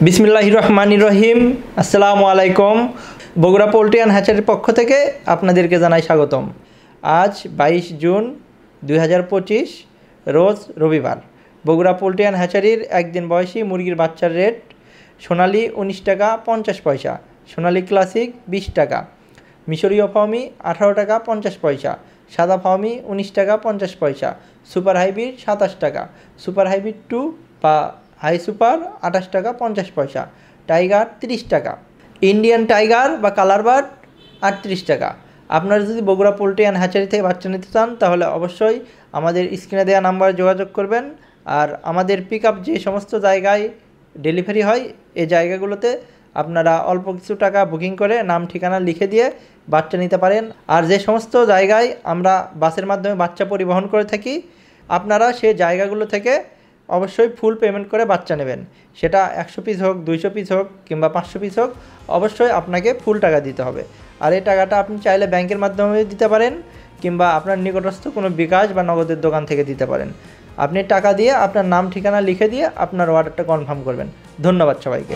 বিসমিল্লাহির রহমানির রহিম। আসসালামু আলাইকুম। বগুড়া পোল্ট্রি অ্যান্ড হ্যাচারির পক্ষ থেকে আপনাদেরকে জানাই স্বাগতম। আজ 22 জুন 2025 রোজ রবিবার। বগুড়া পোল্ট্রি অ্যান্ড হ্যাচারির একদিন বয়সী মুরগির বাচ্চার রেট সোনালী 19 টাকা 50 পয়সা, সোনালী ক্লাসিক 20 টাকা, মিশরীয় ফার্মি 18 টাকা 50 পয়সা, সাদা ফার্মি 19 টাকা 50 পয়সা, সুপার হাইব্রিড 27 টাকা, সুপার হাইব্রিড 2 বা হাই সুপার 28 টাকা 50 পয়সা, টাইগার 30 টাকা, ইন্ডিয়ান টাইগার বা কালার বার্ড 38 টাকা। আপনারা যদি বগুড়া পোল্ট্রি অ্যান্ড হ্যাচারি থেকে বাচ্চা নিতে চান তাহলে অবশ্যই আমাদের স্ক্রিনে দেওয়া নাম্বারে যোগাযোগ করবেন। আর আমাদের পিক আপ যে সমস্ত জায়গায় ডেলিভারি হয় এই জায়গাগুলোতে আপনারা অল্প কিছু টাকা বুকিং করে নাম ঠিকানা লিখে দিয়ে বাচ্চা নিতে পারেন। আর যে সমস্ত জায়গায় আমরা বাসের মাধ্যমে বাচ্চা পরিবহন করে থাকি আপনারা সেই জায়গাগুলো থেকে অবশ্যই ফুল পেমেন্ট করে বাচ্চা নেবেন। সেটা 100 পিস হোক, 200 পিস হোক কিংবা 500 পিস হোক, অবশ্যই আপনাকে ফুল টাকা দিতে হবে। আর এই টাকাটা আপনি চাইলে ব্যাংকের মাধ্যমে দিতে পারেন কিংবা আপনার নিকটস্থ কোনো বিকাশ বা নগদের দোকান থেকে দিতে পারেন। আপনি টাকা দিয়ে আপনার নাম ঠিকানা লিখে দিয়ে আপনার অর্ডারটা কনফার্ম করবেন। ধন্যবাদ সবাইকে।